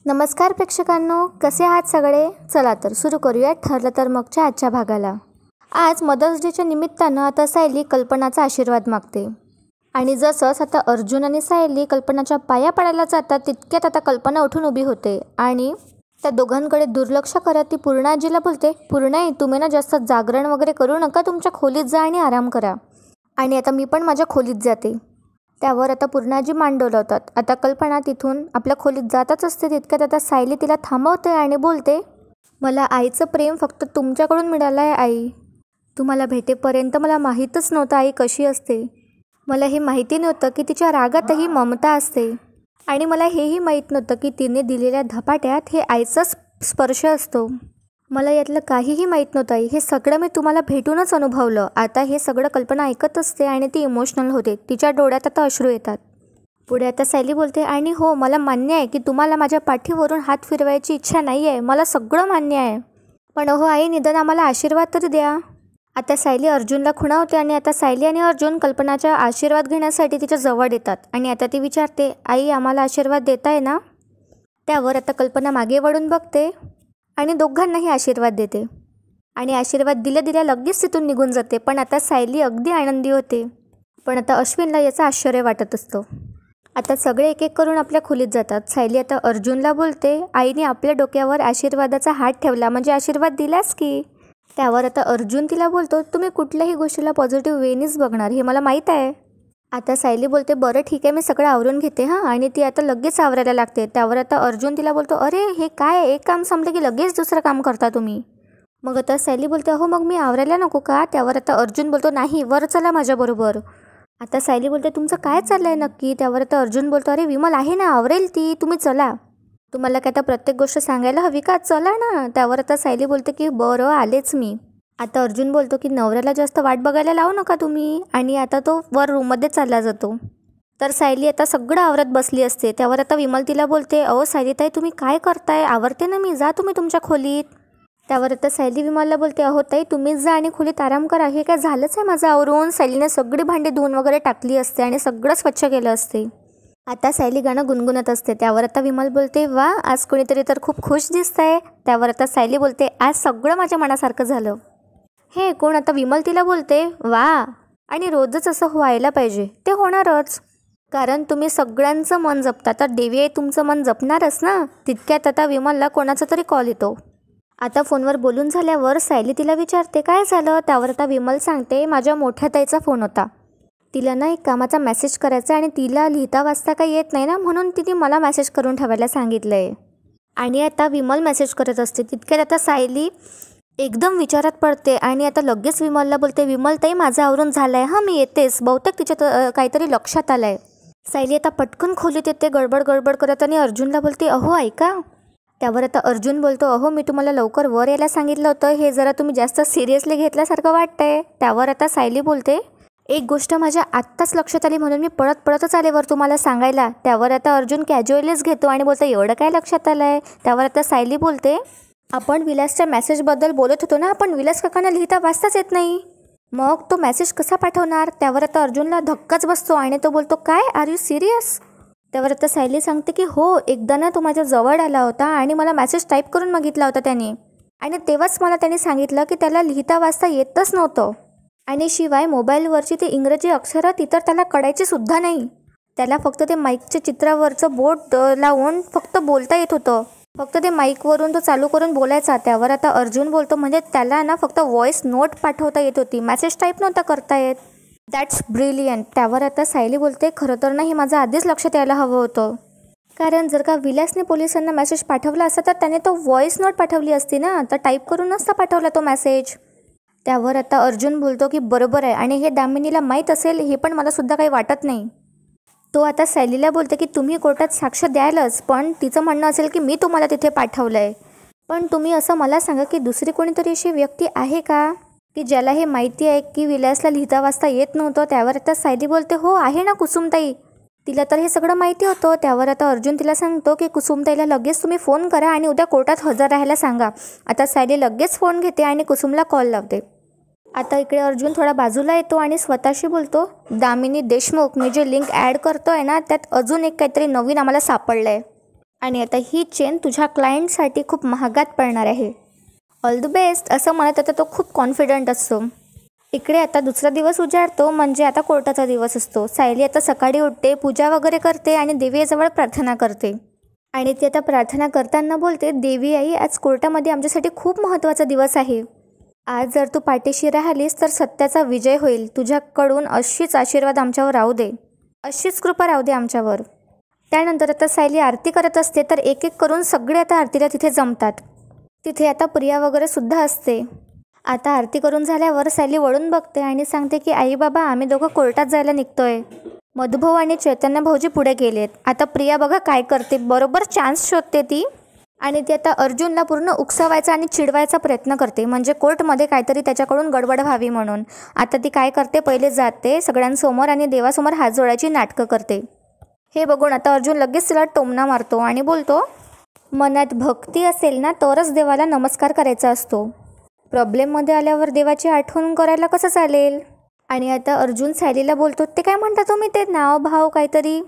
नमस्कार प्रेक्षकांनो, कसे आहात सगळे? चला तर सुरू करूया ठरलं तर मगच्या आजच्या भागाला. आज मदर्स डेच्या निमित्तानं आता सायली कल्पनाचा आशीर्वाद मागते. आणि जसंच आता अर्जुन आणि सायली कल्पनाच्या पाया पडायला जातात तितक्यात आता कल्पना उठून उभी होते आणि त्या दोघांकडे दुर्लक्ष करत ती पूर्णा आजीला बोलते, पूर्णाई, तुम्ही ना जास्त जागरण वगैरे करू नका, तुमच्या खोलीत जा आणि आराम करा. आणि आता मी पण माझ्या खोलीत जाते. त्यावर आता पूर्णाजी मान डोलावतात. आता कल्पना तिथून आपल्या खोलीत जातच असते तितक्यात आता सायली तिला थांबवते आणि बोलते, मला आईचं प्रेम फक्त तुमच्याकडून मिळालं आहे आई. तुम्हाला भेटेपर्यंत मला माहीतच नव्हतं आई कशी असते. मला हे माहिती नव्हतं की तिच्या रागातही ममता असते. आणि मला हेही माहीत नव्हतं की तिने दिलेल्या धपाट्यात हे आईचा स्पर्श असतो. मला यातलं काहीही माहीत नव्हतं आई. हे सगळं मी तुम्हाला भेटूनच अनुभवलं. आता हे सगळं कल्पना ऐकत असते आणि ती इमोशनल होते. तिच्या डोळ्यात आता अश्रू येतात. पुढे आता सायली बोलते, आणि हो, मला मान्य आहे की तुम्हाला माझ्या पाठीवरून हात फिरवायची इच्छा नाही आहे. मला सगळं मान्य आहे. पण हो आई, निदान आम्हाला आशीर्वाद तरी द्या. आता सायली अर्जुनला खुणावते आणि आता सायली आणि अर्जुन कल्पनाचा आशीर्वाद घेण्यासाठी तिच्या जवळ येतात. आणि आता ती विचारते, आई आम्हाला आशीर्वाद देताय ना? त्यावर आता कल्पना मागे वळून बघते आणि दोघांनाही आशीर्वाद देते. आणि आशीर्वाद दिल्या लगेच तिथून निघून जाते. पण आता सायली अगदी आनंदी होते. पण आता अश्विनला याचं आश्चर्य वाटत असतं. आता सगळे एक एक करून आपल्या खोलीत जातात. सायली आता अर्जुनला बोलते, आईने आपल्या डोक्यावर आशीर्वादाचा हात ठेवला म्हणजे आशीर्वाद दिलास की. त्यावर आता अर्जुन तिला बोलतो, तुम्ही कुठल्याही गोष्टीला पॉझिटिव्ह वेनीच बघणार हे मला माहीत आहे. आता सायली बोलते, बरं ठीक आहे, मी सगळं आवरून घेते हां. आणि ती आता लगेच आवरायला लागते. त्यावर आता अर्जुन तिला बोलतो, अरे हे काय, एक काम संपलं की लगेच दुसरं काम करता तुम्ही. मग आता सायली बोलते, हो मग मी आवरायला नको का? त्यावर आता अर्जुन बोलतो, नाही, वर चला माझ्याबरोबर. आता सायली बोलते, तुमचं काय चाललं आहे नक्की? त्यावर आता अर्जुन बोलतो, अरे विमल आहे ना, आवरेल ती, तुम्ही चला. तुम्हाला काय आता प्रत्येक गोष्ट सांगायला हवी का? चला ना. त्यावर आता सायली बोलते की बरं, आलेच मी. आता अर्जुन बोलतो की नवऱ्याला जास्त वाट बघायला लावू नका तुम्ही. आणि आता तो वर रूममध्ये चालला जातो. तर सायली आता सगळं आवरत बसली असते. त्यावर आता विमल तिला बोलते, अहो सायलीताई, तुम्ही काय करताय? आवरते ना मी, जा तुम्ही तुमच्या खोलीत. त्यावर आता सायली विमलला बोलते, अहो ताई, तुम्हीच जा आणि खोलीत आराम करा. हे काय झालंच आहे माझं आवरून. सायलीने सगळी भांडी धुवून वगैरे टाकली असते आणि सगळं स्वच्छ केलं असते. आता सायली गाणं गुणगुणत असते. त्यावर आता विमल बोलते, वा, आज कोणीतरी तर खूप खुश दिसतंय. त्यावर आता सायली बोलते, आज सगळं माझ्या मनासारखं झालं. हे कोण? आता विमल तिला बोलते, वा, आणि रोजच असं व्हायला पाहिजे. ते होणारच, कारण तुम्ही सगळ्यांचं मन जपता, तर देवी आहे तुमचं मन जपणारच ना. तितक्यात आता विमलला कोणाचा तरी कॉल येतो. आता फोनवर बोलून झाल्यावर सायली तिला विचारते, काय झालं? त्यावर आता विमल सांगते, माझ्या मोठ्या ताईचा फोन होता. तिला ना एक कामाचा मेसेज करायचा आणि तिला लिहिता वाचता काही येत नाही ना, म्हणून तिने मला मेसेज करून ठेवायला सांगितलं आहे. आणि आता विमल मेसेज करत असते. तितक्यात आता सायली एकदम विचारात पडते आणि आता लगेच विमलला बोलते, विमल ताई, माझं आवरून झालं आहे हां, मी येतेच. बहुतेक तिच्यात काहीतरी लक्षात आलं आहे. सायली आता पटकन खोलीत येते गडबड करत आणि अर्जुनला बोलते, अहो ऐका. त्यावर आता अर्जुन बोलतो, अहो मी तुम्हाला लवकर वर यायला सांगितलं होतं, हे जरा तुम्ही जास्त सिरियसली घेतल्यासारखं वाटतंय. त्यावर आता सायली बोलते, एक गोष्ट माझ्या आत्ताच लक्षात आली म्हणून मी पळतच आले वर तुम्हाला सांगायला. त्यावर आता अर्जुन कॅज्युअलीच घेतो आणि बोलतो, एवढं काय लक्षात आलं आहे? त्यावर आता सायली बोलते, आपण विलासच्या मेसेजबद्दल बोलत होतो ना, आपण विलास काकांना लिहिता वाचताच येत नाही, मग तो मेसेज कसा पाठवणार? त्यावर आता अर्जुनला धक्काच बसतो आणि तो बोलतो, काय, आर यू सिरियस? त्यावर आता सायली सांगते की हो, एकदा ना तो माझ्या जवळ आला होता आणि मला मेसेज टाईप करून मागितला होता त्याने. आणि तेव्हाच मला त्याने सांगितलं की त्याला लिहिता वाचता येतच नव्हतं. आणि शिवाय मोबाईलवरची ती इंग्रजी अक्षरं ती तर त्याला कळायची सुद्धा नाही. त्याला फक्त ते माईकच्या चित्रावरचं बोट लावून फक्त बोलता येत होतं. फक्त ते माईकवरून तो चालू करून बोलायचा. त्यावर आता अर्जुन बोलतो, म्हणजे त्याला ना फक्त व्हॉइस नोट पाठवता येत होती, मेसेज टाईप नव्हता करता येत. That's brilliant. त्यावर आता सायली बोलते, खरं तर नाही, माझं आधीच लक्षात यायला हवं होतं. कारण जर का विलासने पोलिसांना मेसेज पाठवला असता तर त्याने तो व्हॉइस नोट पाठवली असती ना, तर टाईप करून नसता पाठवला तो मेसेज. त्यावर आता अर्जुन बोलतो की बरोबर आहे, आणि हे दामिनीला माहीत असेल हे पण मला सुद्धा काही वाटत नाही. तो आता सायलीला बोलते की तुम्ही कोर्टात साक्ष द्यालच, पण तिचं म्हणणं असेल की मी तुम्हाला तिथे पाठवलं आहे. पण तुम्ही असं मला सांगा की दुसरी कोणीतरी अशी व्यक्ती आहे का की ज्याला हे माहिती आहे की विलासला लिहिता वाचता येत नव्हतं? त्यावर आता सायली बोलते, हो आहे ना, कुसुमताई, तिला तर हे सगळं माहिती होतं. त्यावर आता अर्जुन तिला सांगतो की कुसुमताईला लगेच तुम्ही फोन करा आणि उद्या कोर्टात हजर राहायला सांगा. आता सायली लगेच फोन घेते आणि कुसुमला कॉल लावते. आता इकडे अर्जुन थोडा बाजूला येतो आणि स्वतःशी बोलतो, दामिनी देशमुख, मी जे लिंक ॲड करतो आहे ना, त्यात अजून एक काहीतरी नवीन आम्हाला सापडलं आहे. आणि आता ही चेन तुझ्या क्लायंटसाठी खूप महागात पडणार आहे. ऑल द बेस्ट असं म्हणत आता तो खूप कॉन्फिडंट असतो. इकडे आता दुसरा दिवस उजाडतो, म्हणजे आता कोर्टाचा दिवस असतो. सायली आता सकाळी उठते, पूजा वगैरे करते आणि देवीजवळ प्रार्थना करते. आणि ती आता प्रार्थना करताना बोलते, देवी आई, आज कोर्टामध्ये आमच्यासाठी खूप महत्त्वाचा दिवस आहे. आज जर तू पाठीशी राहिलीस तर सत्याचा विजय होईल. तुझ्याकडून अशीच आशीर्वाद आमच्यावर राहू दे, अशीच कृपा राहू दे आमच्यावर. त्यानंतर आता सायली आरती करत असते, तर एक एक करून सगळे आता आरतीला तिथे जमतात. तिथे आता प्रिया वगैरे सुद्धा असते. आता आरती करून झाल्यावर सायली वळून बघते आणि सांगते की आई बाबा, आम्ही दोघं कोर्टात जायला निघतोय. मधुभाऊ आणि चैतन्य भाऊजी पुढे गेलेत. आता प्रिया बघा काय करते, बरोबर चान्स शोधते ती. आणि ती आता अर्जुनला पूर्ण उकसवायचा आणि चिडवायचा प्रयत्न करते, म्हणजे कोर्टमध्ये काहीतरी त्याच्याकडून गडबड व्हावी म्हणून. आता ती काय करते, पहिले जाते सगळ्यांसमोर आणि देवासमोर हात जोडायची नाटकं करते. हे बघून आता अर्जुन लगेच तिला टोमणा मारतो आणि बोलतो, मनात भक्ती असेल ना तरच देवाला नमस्कार करायचा असतो. प्रॉब्लेममध्ये आल्यावर देवाची आठवण करायला कसं चालेल. आणि आता अर्जुन सायलीला बोलतो, ते काय म्हणता तुम्ही, ते नाव भाव काहीतरी.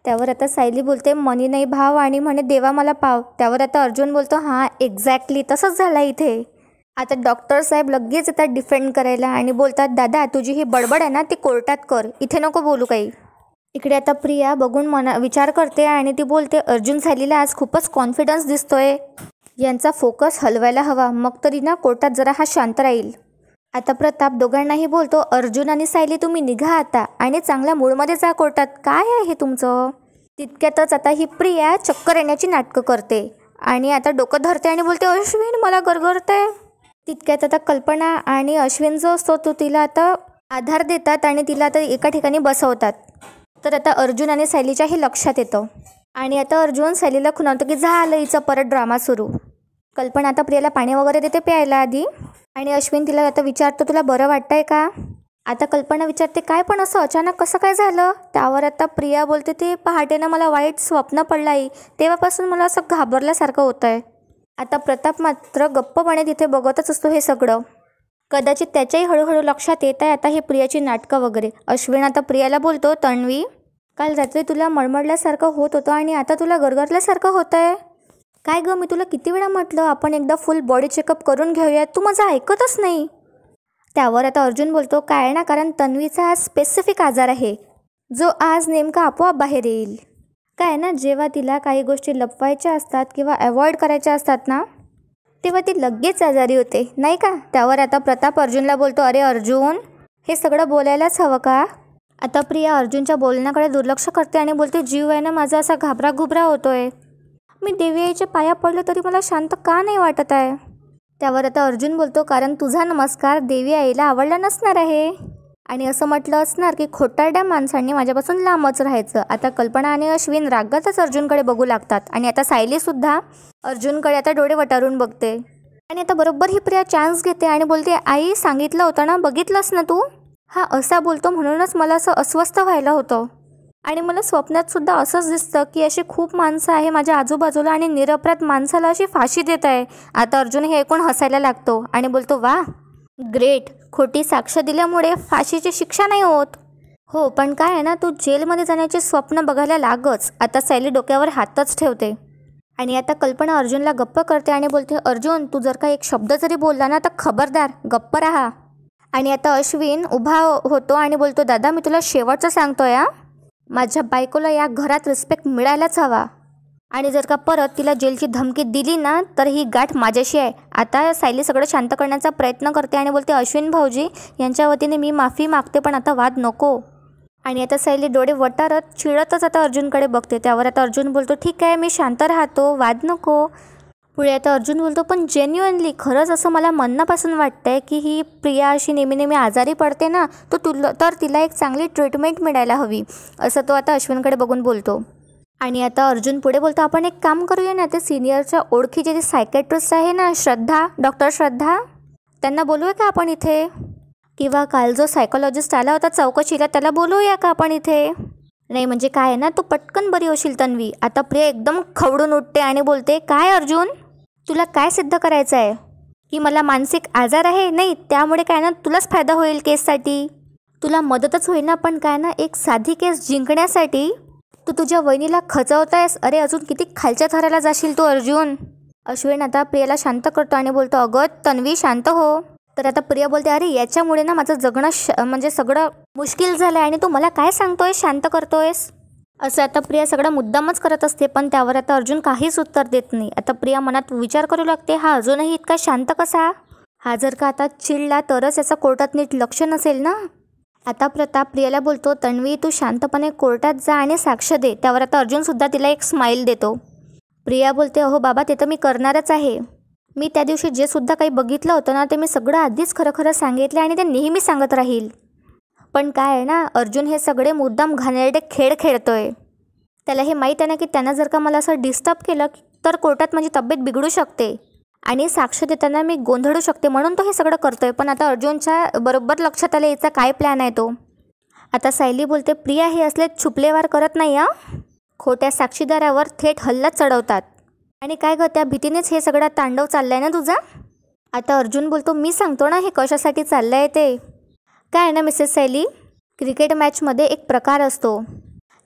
त्यावर आता सायली बोलते, मनी नाही भाव आणि म्हणे देवा मला पाव. त्यावर आता अर्जुन बोलतो, हां एक्झॅक्टली तसंच झालं इथे. आता डॉक्टर साहेब लगेच येतात डिफेंड करायला आणि बोलतात, दादा तुझी ही बडबड आहे ना ती कोर्टात कर, इथे नको बोलू काही. इकडे आता प्रिया बघून विचार करते आणि ती बोलते, अर्जुन सायलीला आज खूपच कॉन्फिडन्स दिसतोय. यांचा फोकस हलवायला हवा, मग तरी ना कोर्टात जरा हा शांत राहील. आता प्रताप दोघांनाही बोलतो, अर्जुन आणि सायली तुम्ही निघा आता आणि चांगल्या मूडमध्ये जा कोर्टात, काय आहे तुमचं. तितक्यातच आता ही प्रिया चक्कर येण्याची नाटकं करते आणि आता डोकं धरते आणि बोलते, अश्विन मला गरगरतंय. तितक्यात आता कल्पना आणि अश्विन जो असतो तो तिला आता आधार देतात आणि तिला आता एका ठिकाणी बसवतात. तर आता अर्जुन आणि सायलीच्याही लक्षात येतं आणि आता अर्जुन सायलीला खुणावतो की झालं हिचा परत ड्रामा सुरू. कल्पना आता प्रियाला पाणी वगैरे देते प्यायला आधी आणि अश्विन तिला आता विचारतो, तुला बरं वाटतंय का. आता कल्पना विचारते, काय पण असं अचानक कसं काय झालं. त्यावर आता प्रिया बोलते, ते पहाटेनं मला वाईट स्वप्न पडलं आई, तेव्हापासून मला असं घाबरल्यासारखं होतं आहे. आता प्रताप मात्र गप्पपणे तिथे बघतच असतो हे सगळं. कदाचित त्याच्याही हळूहळू लक्षात येत आहे आता हे प्रियाची नाटकं वगैरे. अश्विन आता प्रियाला बोलतो, तन्वी काल रात्री तुला मळमळल्यासारखं होत होतं आणि आता तुला गरगरल्यासारखं होतं आहे. काय गं, मी तुला किती वेळा म्हटलं आपण एकदा फुल बॉडी चेकअप करून घेऊयात, तू माझं ऐकतच नाही. त्यावर आता अर्जुन बोलतो, काय ना, कारण तन्वीचा हा स्पेसिफिक आजार आहे जो आज नेमका आपोआप बाहेर येईल. काय ना, जेव्हा तिला काही गोष्टी लपवायच्या असतात किंवा अवॉइड करायच्या असतात ना तेव्हा ती लगेच आजारी होते, नाही का. त्यावर आता प्रताप अर्जुनला बोलतो, अरे अर्जुन, हे सगळं बोलायलाच हवं का. आता प्रिया अर्जुनच्या बोलण्याकडे दुर्लक्ष करते आणि बोलते, जीव आहे ना माझा असा घाबरा होतोय. मी देवी आईच्या पाया पडले तरी मला शांत का नाही वाटत आहे. त्यावर आता अर्जुन बोलतो, कारण तुझा नमस्कार देवी आईला आवडला नसणार आहे आणि असं म्हटलं असणार की खोटारड्या माणसांनी माझ्यापासून लांबच राहायचं. आता कल्पना आणि अश्विन रागातच अर्जुनकडे बघू लागतात आणि आता सायलीसुद्धा अर्जुनकडे आता डोळे वटारून बघते. आणि आता बरोबर ही प्रिया चान्स घेते आणि बोलते, आई सांगितलं होतं ना, बघितलंस ना तू. हा असा बोलतो म्हणूनच मला असं अस्वस्थ व्हायला होतं आणि मला स्वप्नात सुद्धा असंच दिसतं की अशी खूप माणसं आहे माझ्या आजूबाजूला आणि निरपराध माणसाला अशी फाशी देत आहे. आता अर्जुन हे ऐकून हसायला लागतो आणि बोलतो, वा ग्रेट, खोटी साक्ष दिल्यामुळे फाशीची शिक्षा नाही होत. हो पण काय आहे ना, तू जेलमध्ये जाण्याचे स्वप्न बघायला लागच. आता सायली डोक्यावर हातच ठेवते आणि आता कल्पना अर्जुनला गप्प करते आणि बोलते, अर्जुन तू जर का एक शब्द जरी बोलला ना तर खबरदार गप्प राहा. आणि आता अश्विन उभा होतो आणि बोलतो, दादा मी तुला शेवटचं सांगतोय हा, माझ्या बायकोला या घरात रिस्पेक्ट मिळायलाच हवा आणि जर का परत तिला जेलची धमकी दिली ना तर ही गाठ माझ्याशी आहे. आता सायली सगळं शांत करण्याचा प्रयत्न करते आणि बोलते, अश्विन भाऊजी यांच्या वतीने मी माफी मागते पण आता वाद नको. आणि आता सायली डोळे वटारत चिडतच आता अर्जुनकडे बघते. त्यावर आता अर्जुन बोलतो, ठीक आहे मी शांत राहतो, वाद नको. पुढे आता अर्जुन बोलतो, पण जेन्युअनली खरंच असं मला मनापासून वाटतंय की ही प्रिया अशी नेहमी आजारी पडते ना तर तिला एक चांगली ट्रीटमेंट मिळायला हवी, असं तो आता अश्विनकडे बघून बोलतो. आणि आता अर्जुन पुढे बोलतो, आपण एक काम करूया ना, ते सिनियरच्या ओळखीचे जे सायकॅट्रिस्ट आहे ना, श्रद्धा, डॉक्टर श्रद्धा, त्यांना बोलूया का आपण इथे. किंवा काल जो सायकोलॉजिस्ट आला होता चौकशीला त्याला बोलूया का आपण इथे. नाही म्हणजे काय आहे ना, तू पटकन बरी होशील तन्वी. आता प्रिया एकदम खवडून उठते आणि बोलते, काय अर्जुन तुला काय सिद्ध करायचं आहे की मला मानसिक आजार आहे. नाही त्यामुळे काय ना तुलाच फायदा होईल केससाठी, तुला मदतच होईल ना. पण काय ना, एक साधी केस जिंकण्यासाठी तू तुझ्या वहिनीला खचवतायस. अरे अजून किती खालच्या थराला जाशील तू अर्जुन. अश्विन आता प्रियाला शांत करतो आणि बोलतो, अगं तन्वी शांत हो. तर आता प्रिया बोलते, अरे याच्यामुळे ना माझं जगणं म्हणजे सगळं मुश्किल झालं आहे आणि तू मला काय सांगतोयस, शांत करतोयस. असं आता प्रिया सगळं मुद्दामच करत असते, पण त्यावर आता अर्जुन काहीच उत्तर देत नाही. आता प्रिया मनात विचार करू लागते, हा अजूनही इतका शांत कसा. हा जर का आता चिडला तरच याचा कोर्टात नीट लक्ष नसेल ना. आता प्रताप प्रियाला बोलतो, तन्वी तू शांतपणे कोर्टात जा आणि साक्ष दे. त्यावर आता अर्जुनसुद्धा तिला एक स्माईल देतो. प्रिया बोलते, अहो बाबा ते तर मी करणारच आहे. मी त्या दिवशी जे सुद्धा काही बघितलं होतं ना ते मी सगळं आधीच खरं खरं सांगितलं आणि ते नेहमी सांगत राहील. पण काय आहे ना, अर्जुन हे सगळे मुद्दाम घाणेरडे खेळ खेळतोय. त्याला हे माहीत आहे ना की त्यानं जर का मला असं डिस्टर्ब केलं तर कोर्टात माझी तब्येत बिघडू शकते आणि साक्ष देताना मी गोंधळू शकते, म्हणून तो हे सगळं करतोय. पण आता अर्जुनच्या बरोबर लक्षात आलं याचा काय प्लॅन आहे तो. आता सायली बोलते, प्रिया हे असले छुपलेवार करत नाही हा. खोट्या साक्षीदारावर थेट हल्ला चढवतात. आणि काय ग त्या भीतीनेच हे सगळा तांडव चाललाय ना तुझा. आता अर्जुन बोलतो, मी सांगतो ना हे कशासाठी चाललंय ते. काय आहे ना मिसेस सायली, क्रिकेट मॅचमध्ये एक प्रकार असतो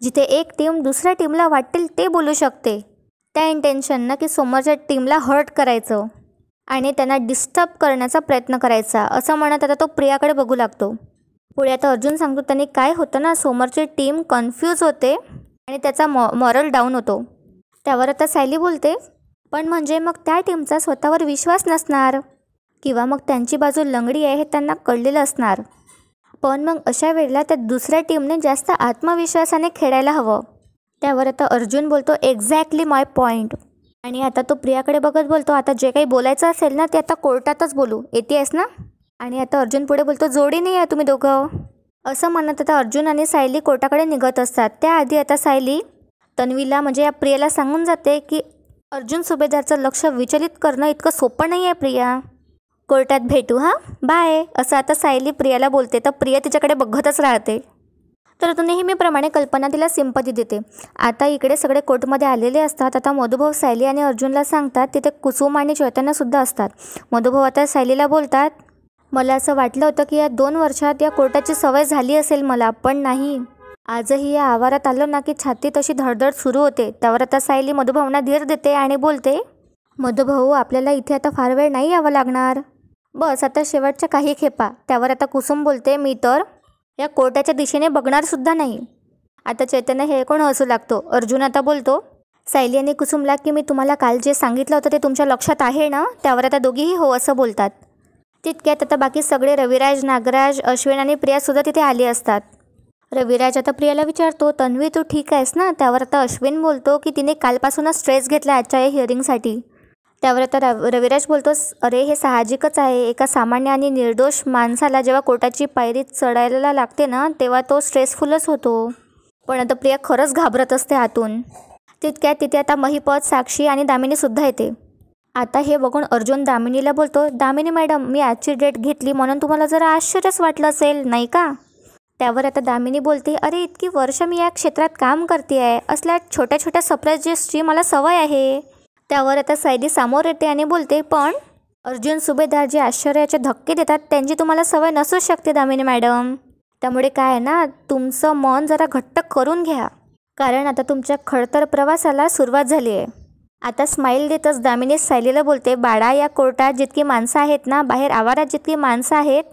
जिथे एक टीम दुसऱ्या टीमला वाटेल ते बोलू शकते, त्या इंटेन्शननं की समोरच्या टीमला हर्ट करायचं आणि त्यांना डिस्टर्ब करण्याचा प्रयत्न करायचा. असं म्हणत आता तो प्रियाकडे बघू लागतो. पुढे आता अर्जुन सांगतो, त्यांनी काय होतं ना समोरची टीम कन्फ्यूज होते आणि त्याचा मॉरल डाऊन होतो. त्यावर आता सायली बोलते, पण म्हणजे मग त्या टीमचा स्वतःवर विश्वास नसणार किंवा मग त्यांची बाजू लंगडी आहे हे त्यांना कळलेलं असणार. पण मग अशा वेळेला त्या दुसऱ्या टीमने जास्त आत्मविश्वासाने खेळायला हवं. त्यावर आता अर्जुन बोलतो, एक्झॅक्टली माय पॉईंट. आणि आता तो प्रियाकडे बघत बोलतो, आता जे काही बोलायचं असेल ना ते आता कोर्टातच बोलू, येतेस ना. आणि आता अर्जुन पुढे बोलतो, जोडी नाही आहे तुम्ही दोघं. असं म्हणत आता अर्जुन आणि सायली कोर्टाकडे निघत असतात. त्याआधी आता सायली तन्वीला म्हणजे या प्रियाला सांगून जाते की अर्जुन सुभेदारचं लक्ष विचलित करणं इतकं सोपं नाही आहे प्रिया. कोर्टात भेटू हां, बाय. असं आता सायली प्रियाला बोलते. तर प्रिया तिच्याकडे बघतच राहते. तर तो नेहमीप्रमाणे कल्पना तिला सिंपती देते. आता इकडे सगळे कोर्टमध्ये आलेले असतात. आता मधुभाऊ सायली आणि अर्जुनला सांगतात, तिथे कुसुम आणि चैतन्यसुद्धा असतात. मधुभाऊ आता सायलीला बोलतात, मला असं वाटलं होतं की या 2 वर्षात या कोर्टाची सवय झाली असेल मला, पण नाही. आजही या आवारात आलो ना की छाती तशी धडधड सुरू होते. त्यावर आता सायली मधुभाऊंना धीर देते आणि बोलते, मधुभाऊ आपल्याला इथे आता फार वेळ नाही यावं लागणार, बस आता शेवटच्या काही खेपा. त्यावर आता कुसुम बोलते, मी तर या कोर्टाच्या दिशेने बघणारसुद्धा नाही. आता चैतन्य हे कोण हसू लागतो. अर्जुन आता बोलतो, सायली आणि कुसुमला की मी तुम्हाला काल जे सांगितलं होतं ते तुमच्या लक्षात आहे ना. त्यावर आता दोघीही हो असं बोलतात. तितक्यात आता बाकी सगळे रविराज, नागराज, अश्विन आणि प्रियासुद्धा तिथे आली असतात. रविराज आता प्रियाला विचारतो, तन्वी तू ठीक आहेस ना. त्यावर आता अश्विन बोलतो की तिने कालपासूनच स्ट्रेस घेतला आजच्या या हिअरिंगसाठी. त्यावर आता रविराज बोलतोस, अरे हे साहजिकच आहे. एका सामान्य आणि निर्दोष माणसाला जेव्हा कोर्टाची पायरी चढायला लागते ना तेव्हा तो स्ट्रेसफुलच होतो. पण आता प्रिया खरंच घाबरत असते आतून. तितक्यात तिथे आता महिपत, साक्षी आणि दामिनीसुद्धा येते. आता हे बघून अर्जुन दामिनीला बोलतो, दामिनी मॅडम मी आजची डेट घेतली म्हणून तुम्हाला जरा आश्चर्यच वाटलं असेल नाही का. त्यावर आता दामिनी बोलते, अरे इतकी वर्ष मी या क्षेत्रात काम करते आहे, असल्या छोट्या छोट्या सरप्राइजेसची मला सवय आहे. त्यावर आता सायली समोर येते आणि बोलते, पण अर्जुन सुभेदार जे आश्चर्याचे धक्के देतात त्यांची तुम्हाला सवय नसूच शकते दामिनी मॅडम. त्यामुळे काय आहे ना, तुमचं मन जरा घट्ट करून घ्या, कारण आता तुमच्या खडतर प्रवासाला सुरुवात झाली आहे. आता स्माईल देतच दामिनी सायलीला बोलते, बाळा या कोर्टात जितकी माणसं आहेत ना, बाहेर आवारात जितकी माणसं आहेत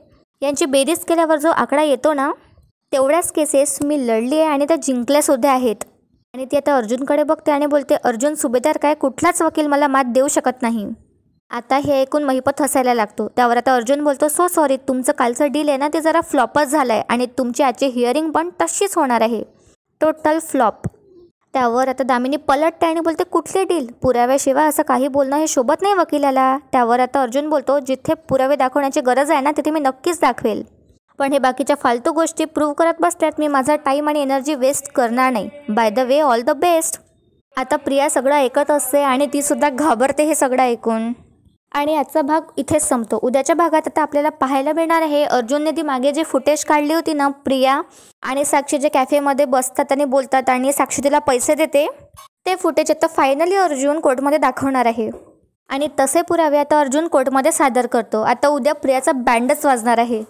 यांची बेरीज केल्यावर जो आकडा येतो ना तेवढ्याच केसेस मी लढली आहे आणि त्या जिंकल्यासुद्धा आहेत. आणि ती आता अर्जुनकडे बघते आणि बोलते, अर्जुन सुभेदार काय कुठलाच वकील मला मात देऊ शकत नाही. आता हे ऐकून महिपत हसायला लागतो. त्यावर आता अर्जुन बोलतो, सो सॉरी, तुमचं कालचं डील आहे ना ते जरा फ्लॉपच झालं आहे आणि तुमची आजची हिअरिंग पण तशीच होणार आहे, टोटल फ्लॉप. त्यावर आता दामिनी पलटते आणि बोलते, कुठले डील, पुराव्याशिवाय असं काही बोलणं हे शोभत नाही वकिलाला. त्यावर आता अर्जुन बोलतो, जिथे पुरावे दाखवण्याची गरज आहे ना तिथे मी नक्कीच दाखवेल, पण हे बाकीच्या फालतू गोष्टी प्रूव्ह करत बसल्यात मी माझा टाईम आणि एनर्जी वेस्ट करणार नाही. By the way all the best. आता प्रिया सगळं ऐकत असते आणि तीसुद्धा घाबरते हे सगळं ऐकून. आणि आजचा भाग इथेच संपतो. उद्याच्या भागात आता आपल्याला पाहायला मिळणार आहे अर्जुनने ती मागे जी फुटेज काढली होती ना, प्रिया आणि साक्षी जे कॅफेमध्ये बसतात आणि बोलतात आणि साक्षी तिला पैसे देते, ते फुटेज आता फायनली अर्जुन कोर्टमध्ये दाखवणार आहे. आणि तसे पुरावे आता अर्जुन कोर्टमध्ये सादर करतो. आता उद्या प्रियाचा बँडच वाजणार आहे.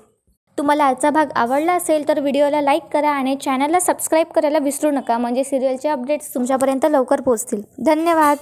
तुम्हाला आजचा भाग आवडला असेल तर व्हिडिओला लाईक करा आणि चॅनलला सबस्क्राईब करायला विसरू नका, म्हणजे सिरियलचे अपडेट्स तुमच्यापर्यंत लवकर पोहोचतील. धन्यवाद.